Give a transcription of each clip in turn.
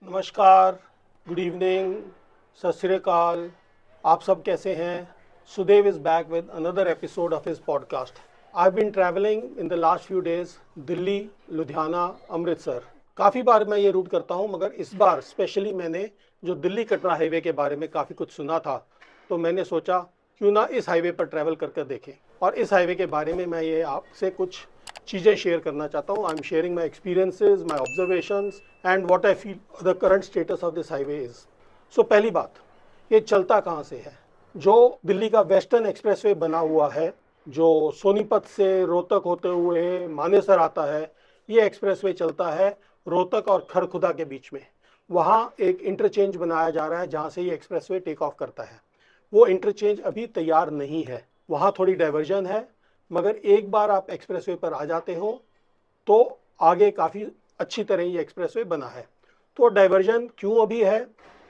नमस्कार, good evening, सत श्री अकाल। आप सब कैसे हैं? Sudev is back with another episode of his podcast. I have been travelling in the last few days Delhi, Ludhiana, Amritsar. काफ़ी बार मैं ये रूट करता हूँ, मगर इस बार स्पेशली मैंने जो दिल्ली कटरा हाईवे के बारे में काफ़ी कुछ सुना था, तो मैंने सोचा क्यों ना इस हाईवे पर ट्रैवल करके देखें। और इस हाईवे के बारे में मैं ये आपसे कुछ चीज़ें शेयर करना चाहता हूँ। I am sharing my experiences, my observations and what I feel the current status of this highway is. So पहली बात, ये चलता कहाँ से है? जो दिल्ली का वेस्टर्न एक्सप्रेसवे बना हुआ है, जो सोनीपत से रोहतक होते हुए मानेसर आता है, ये एक्सप्रेसवे चलता है रोहतक और खरखुदा के बीच में। वहाँ एक इंटरचेंज बनाया जा रहा है जहाँ से ये एक्सप्रेसवे टेक ऑफ करता है। वो इंटरचेंज अभी तैयार नहीं है, वहाँ थोड़ी डाइवर्जन है, मगर एक बार आप एक्सप्रेसवे पर आ जाते हो तो आगे काफ़ी अच्छी तरह ये एक्सप्रेसवे बना है। तो डाइवर्जन क्यों अभी है?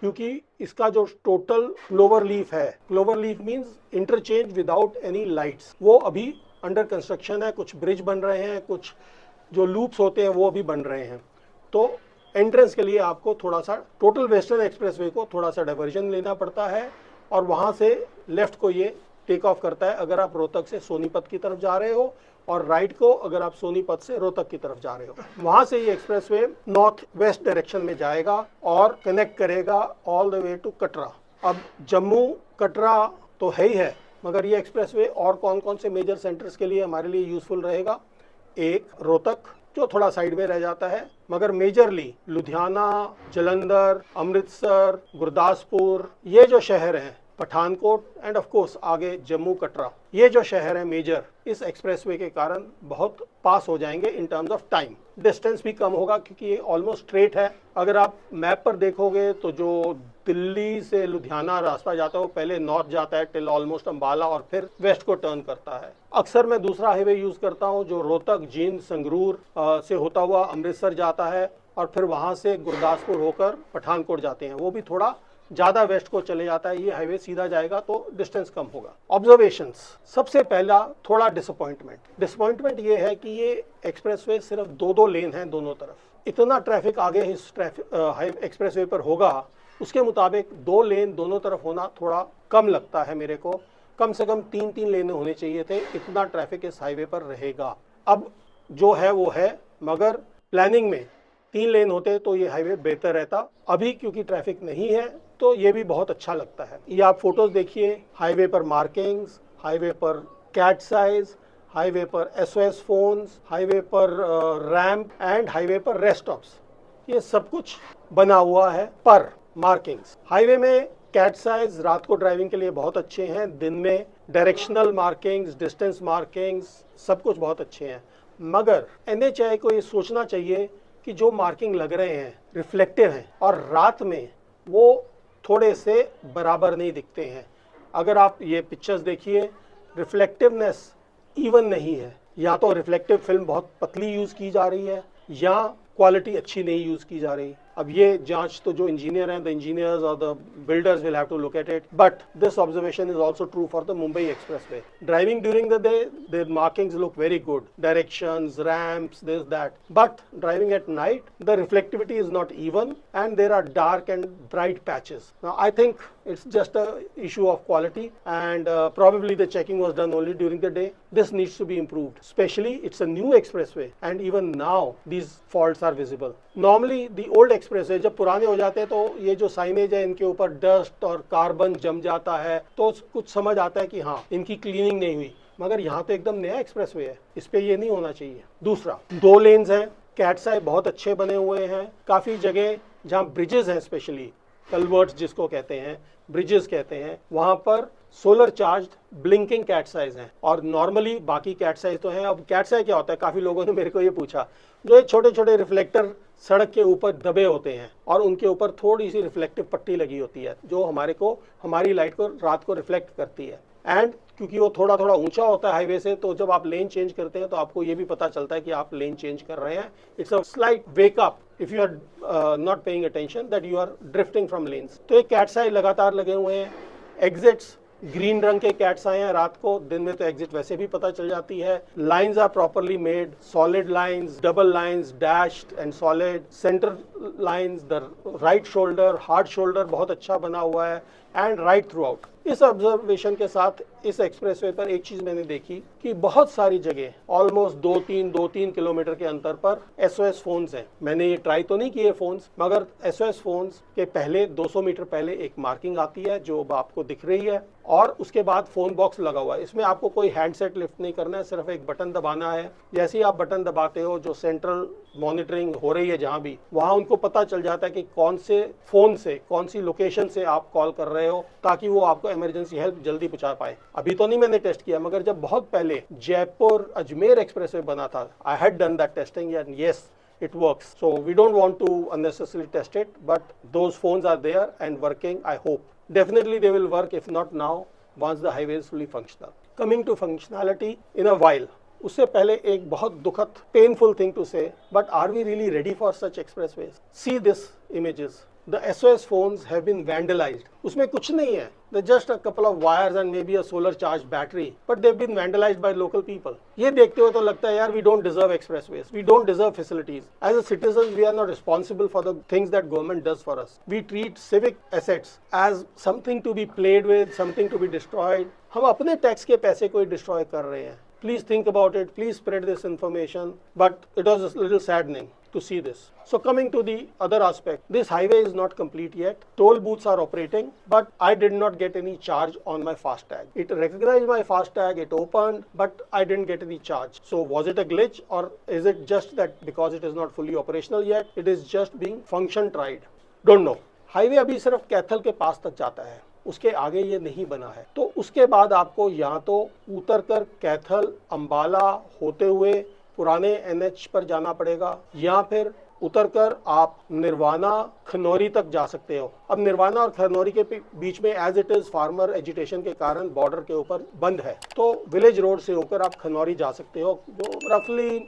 क्योंकि इसका जो टोटल क्लोवर लीफ है, clover leaf means interchange without any lights, वो अभी अंडर कंस्ट्रक्शन है। कुछ ब्रिज बन रहे हैं, कुछ जो लूप्स होते हैं वो अभी बन रहे हैं। तो एंट्रेंस के लिए आपको थोड़ा सा टोटल वेस्टर्न एक्सप्रेसवे को थोड़ा सा डाइवर्जन लेना पड़ता है और वहाँ से लेफ्ट को ये टेक ऑफ करता है अगर आप रोहतक से सोनीपत की तरफ जा रहे हो, और राइट को अगर आप सोनीपत से रोहतक की तरफ जा रहे हो। वहाँ से ये एक्सप्रेसवे नॉर्थ वेस्ट डायरेक्शन में जाएगा और कनेक्ट करेगा all the way to Katra. अब जम्मू कटरा तो है ही है, मगर ये एक्सप्रेसवे और कौन कौन से मेजर सेंटर्स के लिए हमारे लिए यूज़फुल रहेगा? एक रोहतक, जो थोड़ा साइड में रह जाता है, मगर मेजरली लुधियाना, जालंधर, अमृतसर, गुरदासपुर, ये जो शहर हैं, पठानकोट एंड ऑफ कोर्स आगे जम्मू कटरा, ये जो शहर है मेजर, इस एक्सप्रेसवे के कारण बहुत पास हो जाएंगे in terms of time. Distance भी कम होगा क्योंकि ये ऑलमोस्ट स्ट्रेट है। अगर आप मैप पर देखोगे तो जो दिल्ली से लुधियाना रास्ता जाता है वो पहले नॉर्थ जाता है टिल ऑलमोस्ट अंबाला और फिर वेस्ट को टर्न करता है। अक्सर मैं दूसरा हाईवे यूज़ करता हूँ जो रोहतक, जींद, संगरूर से होता हुआ अमृतसर जाता है और फिर वहाँ से गुरदासपुर होकर पठानकोट जाते हैं। वो भी थोड़ा ज़्यादा वेस्ट को चले जाता है। ये हाईवे सीधा जाएगा तो डिस्टेंस कम होगा। ऑब्जर्वेशंस, सबसे पहला थोड़ा डिसअपॉइंटमेंट ये है कि ये एक्सप्रेसवे सिर्फ दो लेन हैं दोनों तरफ। इतना ट्रैफिक आगे इस एक्सप्रेसवे पर होगा, उसके मुताबिक 2 लेन दोनों तरफ होना थोड़ा कम लगता है मेरे को। कम से कम 3 लेन होने चाहिए थे, इतना ट्रैफिक इस हाईवे पर रहेगा। अब जो है वो है, मगर प्लानिंग में 3 लेन होते तो ये हाईवे बेहतर रहता। अभी क्योंकि ट्रैफिक नहीं है तो ये भी बहुत अच्छा लगता है। ये आप फोटोज देखिए, हाईवे पर मार्किंग्स, हाईवे पर कैट साइज, हाईवे पर एसओएस फोन्स, हाईवे पर रैंप एंड हाईवे पर रेस्ट स्टॉप्स, ये सब कुछ बना हुआ है पर मार्किंग्स। हाईवे में कैट साइज रात को ड्राइविंग के लिए बहुत अच्छे हैं, दिन में डायरेक्शनल मार्किंग्स, डिस्टेंस मार्किंग्स, सब कुछ बहुत अच्छे हैं। मगर एनएचएआई को ये सोचना चाहिए कि जो मार्किंग लग रहे हैं रिफ्लेक्टिव हैं और रात में वो थोड़े से बराबर नहीं दिखते हैं। अगर आप ये पिक्चर्स देखिए, रिफ्लेक्टिवनेस इवन नहीं है। या तो रिफ्लेक्टिव फिल्म बहुत पतली यूज़ की जा रही है या क्वालिटी अच्छी नहीं यूज़ की जा रही। अब ये जांच तो जो इंजीनियर हैं, द इंजीनियर्स और the builders will have to look at it, but this observation is also true for the Mumbai expressway. Driving during the day, their markings look very good, directions, ramps, this that, but driving at night the reflectivity is not even and there are dark and bright patches. Now I think it's just a issue of quality and probably the checking was done only during the day. This needs to be improved, especially it's a new expressway and even now these faults are visible. Normally the old expressway जब पुराने हो जाते हैं तो ये जो signage है इनके ऊपर डस्ट और कार्बन जम जाता है तो कुछ समझ आता है कि हाँ इनकी क्लीनिंग नहीं हुई, मगर यहाँ तो एकदम नया एक्सप्रेसवे है, इस पे ये नहीं होना चाहिए। दूसरा, 2 लेन्स हैं, कैट साइड बहुत अच्छे बने हुए हैं। काफ़ी जगह जहाँ ब्रिजेस हैं, स्पेशली कलवर्ट्स जिसको कहते हैं, ब्रिजेस कहते हैं, वहाँ पर solar charge blinking cat's eyes हैं और नॉर्मली बाकी कैट साइज तो हैं। अब कैट साइज क्या होता है, काफ़ी लोगों ने मेरे को ये पूछा, जो छोटे छोटे रिफ्लेक्टर सड़क के ऊपर दबे होते हैं और उनके ऊपर थोड़ी सी रिफ्लेक्टिव पट्टी लगी होती है जो हमारी लाइट को रात को रिफ्लेक्ट करती है। एंड क्योंकि वो थोड़ा थोड़ा ऊंचा होता है हाईवे से, तो जब आप लेन चेंज करते हैं तो आपको ये भी पता चलता है कि आप लेन चेंज कर रहे हैं। It's a slight wake up if you are not paying attention that you are drifting from lanes. तो ये कैट साइड लगातार लगे हुए हैं। एग्जिट्स ग्रीन रंग के कैट्स आए हैं रात को, दिन में तो एग्जिट वैसे भी पता चल जाती है। Lines are properly made, solid lines, double lines, dashed and solid, centre lines, the right shoulder, hard shoulder बहुत अच्छा बना हुआ है एंड राइट थ्रू आउट। इस ऑब्जर्वेशन के साथ इस एक्सप्रेसवे पर एक चीज मैंने देखी कि बहुत सारी जगह ऑलमोस्ट 2-3 किलोमीटर के अंतर पर SOS फोन्स हैं। मैंने ये ट्राई तो नहीं किए फोन्स, मगर SOS फोन्स के पहले 200 मीटर पहले एक मार्किंग आती है जो आपको दिख रही है, और उसके बाद फोन बॉक्स लगा हुआ है। इसमें आपको कोई हैंडसेट लिफ्ट नहीं करना है, सिर्फ एक बटन दबाना है। जैसे ही आप बटन दबाते हो, जो सेंट्रल मॉनिटरिंग हो रही है जहां भी, वहां उनको पता चल जाता है कि कौन से फोन से, कौन सी लोकेशन से आप कॉल कर रहे हो, ताकि वो आपको इमरजेंसी हेल्प जल्दी पहुंचा पाए। अभी तो नहीं मैंने टेस्ट किया, मगर जब बहुत पहले जयपुर अजमेर एक्सप्रेसवे बना था, I had done that testing and yes, it works. So we don't want to unnecessarily test it, but those phones are there and working, I hope. Definitely they will work, if not now, once the highway is fully functional. Coming to functionality in a while. उससे पहले एक बहुत दुखद, painful thing to say, but are we really ready for such expressways? See this images. The SOS phones have been vandalized. उसमें कुछ नहीं है. They're just a couple of wires and maybe a solar charged battery, but they've been vandalized by local people. ये देखते हुए तो लगता है यार, we don't deserve expressways. We don't deserve facilities. As a citizens, we are not responsible for the things that government does for us. We treat civic assets as something to be played with, something to be destroyed. हम अपने tax के पैसे को ही destroy कर रहे हैं. Please think about it. Please spread this information. But it was a little saddening to see this. So coming to the other aspect, this highway is not complete yet. Toll booths are operating, but I did not get any charge on my FASTag. It recognized my FASTag, it opened, but I didn't get any charge. So was it a glitch, or is it just that because it is not fully operational yet, it is just being function tried? Don't know. Highway अभी सिर्फ कैथल के पास तक जाता है, उसके आगे ये नहीं बना है। तो उसके बाद आपको यहाँ तो उतरकर कैथल, अंबाला होते हुए पुराने NH पर जाना पड़ेगा, या फिर उतरकर आप निर्वाणा, खनौरी तक जा सकते हो। अब निर्वाणा और खनौरी के बीच में as it is farmer agitation के कारण बॉर्डर के ऊपर बंद है, तो विलेज रोड से होकर आप खनौरी जा सकते हो, जो रफली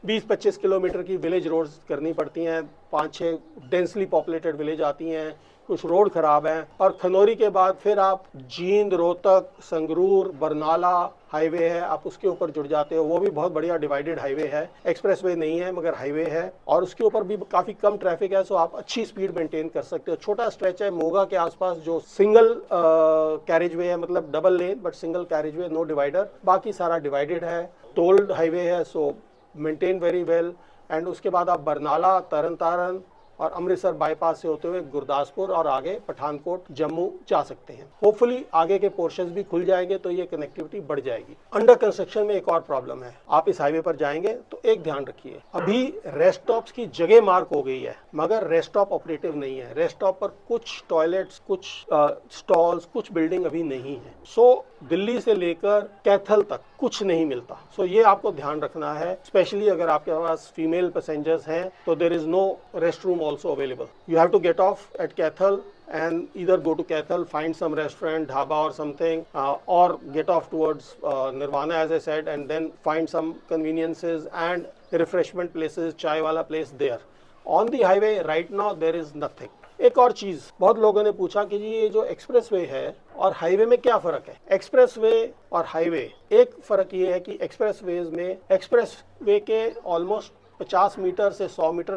20-25 किलोमीटर की विलेज रोड्स करनी पड़ती हैं। 5-6 डेंसली पॉपुलेटेड विलेज आती हैं, कुछ रोड खराब हैं, और खनौरी के बाद फिर आप जींद, रोहतक, संगरूर, बरनाला हाईवे है, आप उसके ऊपर जुड़ जाते हो। वो भी बहुत बढ़िया डिवाइडेड हाईवे है, एक्सप्रेसवे नहीं है मगर हाईवे है, और उसके ऊपर भी काफ़ी कम ट्रैफिक है, सो आप अच्छी स्पीड मेंटेन कर सकते हो। छोटा स्ट्रेच है मोगा के आसपास जो सिंगल कैरेज वे है, मतलब double lane but single carriageway, no divider, बाकी सारा डिवाइडेड है, टोल्ड हाईवे है, so maintain very well. And उसके बाद आप बरनाला, तरन तारन और अमृतसर बाईपास से होते हुए गुरदासपुर और आगे पठानकोट, जम्मू जा सकते हैं। होपफुली आगे के पोर्शंस भी खुल जाएंगे तो ये कनेक्टिविटी बढ़ जाएगी। अंडर कंस्ट्रक्शन में एक और प्रॉब्लम है, आप इस हाईवे पर जाएंगे तो एक ध्यान रखिए, अभी रेस्ट स्टॉप्स की जगह मार्क हो गई है मगर रेस्ट स्टॉप ऑपरेटिव नहीं है। रेस्ट स्टॉप पर कुछ टॉयलेट्स, कुछ स्टॉल्स, कुछ बिल्डिंग अभी नहीं है। सो दिल्ली से लेकर कैथल तक कुछ नहीं मिलता। सो ये आपको ध्यान रखना है, स्पेशली अगर आपके पास फीमेल पैसेंजर्स हैं तो there is no restroom also available. You have to get off at Kaithal and either go to Kaithal, find some restaurant, dhaba or something, or get off towards Nirvana as I said, and then find some conveniences and refreshment places, chai wala place there. On the highway right now there is nothing. एक और चीज बहुत लोगों ने पूछा कि जी ये जो एक्सप्रेसवे है और हाईवे में क्या फर्क है। एक्सप्रेसवे और हाईवे, एक फर्क ये है कि एक्सप्रेसवेज में एक्सप्रेसवे के ऑलमोस्ट 50 मीटर से 100 metre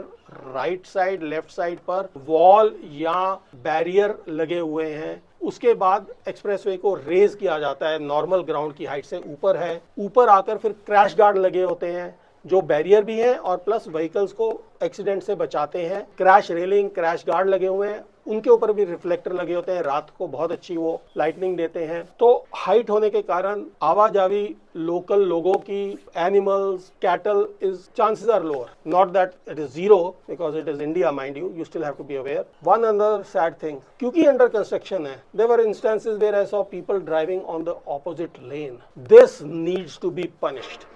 right side, left side पर वॉल या बैरियर लगे हुए हैं। उसके बाद एक्सप्रेसवे को रेज किया जाता है, नॉर्मल ग्राउंड की हाइट से ऊपर है, ऊपर आकर फिर क्रैश गार्ड लगे होते हैं जो बैरियर भी हैं और प्लस व्हीकल्स को एक्सीडेंट से बचाते हैं। क्रैश रेलिंग, क्रैश गार्ड लगे हुए हैं, उनके ऊपर भी रिफ्लेक्टर लगे होते हैं, रात को बहुत अच्छी वो लाइटनिंग देते हैं। तो हाइट होने के कारण आवाजावी लोकल लोगों की, animals, cattle, is chances are lower, not that it is zero because it is India, mind you still have to be aware. One another sad thing, क्योंकि अंडर कंस्ट्रक्शन है, there were instances where I saw people driving on the opposite lane. This needs to be punished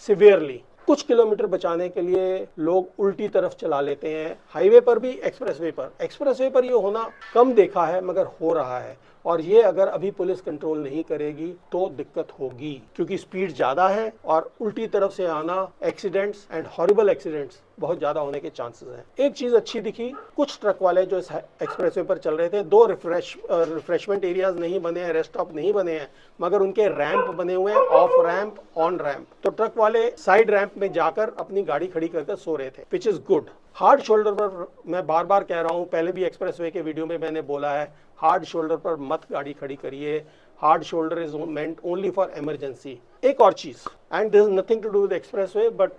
severely. कुछ kilometre बचाने के लिए लोग उल्टी तरफ चला लेते हैं, हाईवे पर भी, एक्सप्रेसवे पर। एक्सप्रेसवे पर ये होना कम देखा है मगर हो रहा है, और ये अगर अभी पुलिस कंट्रोल नहीं करेगी तो दिक्कत होगी, क्योंकि स्पीड ज़्यादा है और उल्टी तरफ से आना, एक्सीडेंट्स एंड हॉरिबल एक्सीडेंट्स बहुत ज़्यादा होने के चांसेस हैं। एक चीज़ अच्छी दिखी, कुछ ट्रक वाले जो इस एक्सप्रेसवे पर चल रहे थे, दो रिफ्रेशमेंट एरियाज नहीं बने हैं, रेस्ट स्टॉप नहीं बने हैं, मगर उनके रैंप बने हुए हैं, ऑफ रैंप, ऑन रैंप। तो ट्रक वाले साइड रैंप में जाकर अपनी गाड़ी खड़ी करके सो रहे थे, which is good. Hard shoulder पर मैं बार बार कह रहा हूँ, पहले भी एक्सप्रेसवे के वीडियो में मैंने बोला है, हार्ड शोल्डर पर मत गाड़ी खड़ी करिए। Hard shoulder is meant only for emergency. एक और चीज, and this is nothing to do with expressway, but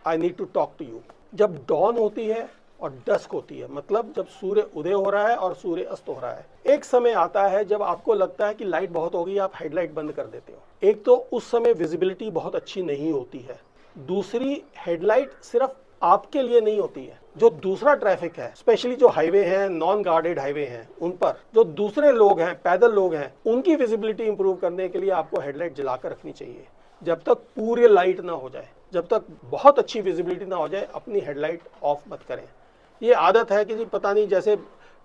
I need to talk to you. जब डॉन होती है और डस्क होती है, मतलब जब सूर्य उदय हो रहा है और सूर्य अस्त हो रहा है, एक समय आता है जब आपको लगता है कि लाइट बहुत हो गई, आप हेडलाइट बंद कर देते हो। एक तो उस समय विजिबिलिटी बहुत अच्छी नहीं होती है, दूसरी हेडलाइट सिर्फ आपके लिए नहीं होती है, जो दूसरा ट्रैफिक है, स्पेशली जो हाईवे हैं, नॉन गार्डेड हाईवे हैं, उन पर जो दूसरे लोग हैं, पैदल लोग हैं, उनकी विजिबिलिटी इंप्रूव करने के लिए आपको हेडलाइट जलाकर रखनी चाहिए। जब तक पूरी लाइट ना हो जाए, जब तक बहुत अच्छी विजिबिलिटी ना हो जाए, अपनी हेडलाइट ऑफ मत करें। ये आदत है कि जी पता नहीं, जैसे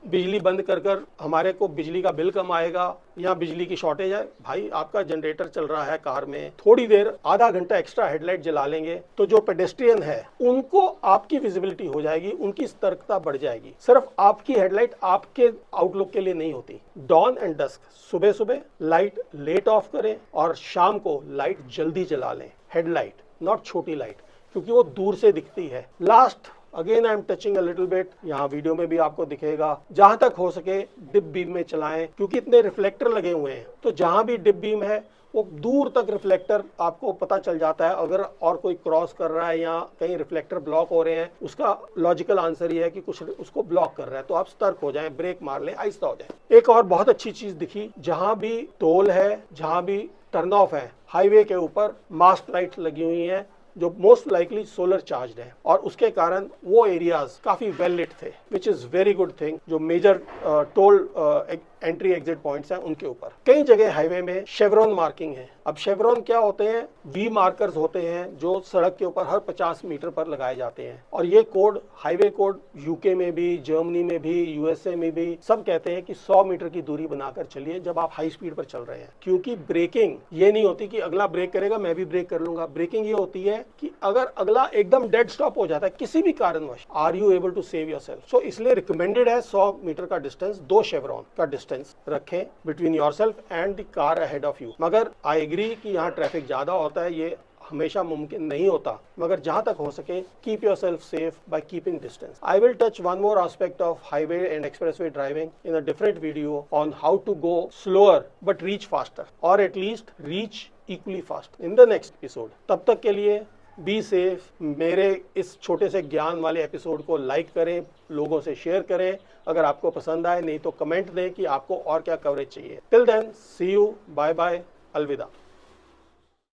बिजली बंद कर कर हमारे को बिजली का बिल कम आएगा या बिजली की शॉर्टेज है। भाई, आपका जनरेटर चल रहा है कार में, थोड़ी देर आधा घंटा एक्स्ट्रा हेडलाइट जला लेंगे तो जो पेडेस्ट्रियन है उनको आपकी विजिबिलिटी हो जाएगी, उनकी सतर्कता बढ़ जाएगी। सिर्फ आपकी हेडलाइट आपके आउटलुक के लिए नहीं होती। डॉन एंड डस्क, सुबह सुबह लाइट लेट ऑफ करें और शाम को लाइट जल्दी जला लें। हेडलाइट, नॉट छोटी लाइट, क्योंकि वो दूर से दिखती है। Last again I am touching a little bit, यहाँ वीडियो में भी आपको दिखेगा, जहां तक हो सके डिप बीम में चलाएं, क्योंकि इतने रिफ्लेक्टर लगे हुए हैं, तो जहां भी डिप बीम है वो दूर तक रिफ्लेक्टर आपको पता चल जाता है। अगर और कोई क्रॉस कर रहा है या कहीं रिफ्लेक्टर ब्लॉक हो रहे हैं, उसका लॉजिकल आंसर ये है कि कुछ उसको ब्लॉक कर रहा है, तो आप सतर्क हो जाएं, ब्रेक मार लें, आहिस्ता हो जाएं। एक और बहुत अच्छी चीज दिखी, जहां भी टोल है, जहां भी टर्न ऑफ है, हाईवे के ऊपर मास्क लाइट लगी हुई हैं, जो मोस्ट लाइकली सोलर चार्ज है, और उसके कारण वो एरियाज काफी वेल लिट थे, which is very good thing. जो major toll entry exit points हैं उनके ऊपर कई जगह हाईवे में शेवरॉन मार्किंग है। अब शेवरॉन क्या होते हैं? वी मार्कर्स होते हैं जो सड़क के ऊपर हर 50 मीटर पर लगाए जाते हैं, और ये कोड, हाईवे कोड, यूके में भी, जर्मनी में भी, यूएसए में भी सब कहते हैं कि 100 मीटर की दूरी बनाकर चलिए जब आप हाई स्पीड पर चल रहे हैं। क्योंकि ब्रेकिंग ये नहीं होती कि अगला ब्रेक करेगा मैं भी ब्रेक कर लूंगा। ब्रेकिंग ये होती है कि अगर अगला एकदम डेड स्टॉप हो जाता है किसी भी कारणवश, are you able to save yourself? So इसलिए रिकमेंडेड है 100 मीटर का डिस्टेंस, 2 शेवरॉन का डिस्टेंस रखें between yourself and the car ahead of you. मगर आई एग्री कि यहाँ ट्रैफिक ज्यादा होता है, ये हमेशा मुमकिन नहीं होता, मगर जहां तक हो सके keep yourself safe by keeping distance. I will touch one more aspect of highway and expressway driving in a different video on how to go slower but reach faster, और at least reach equally fast in the next episode. तब तक के लिए be safe. मेरे इस छोटे से ज्ञान वाले एपिसोड को लाइक करें, लोगों से शेयर करें अगर आपको पसंद आए, नहीं तो कमेंट दें कि आपको और क्या कवरेज चाहिए। Till then, see you, bye bye, अलविदा।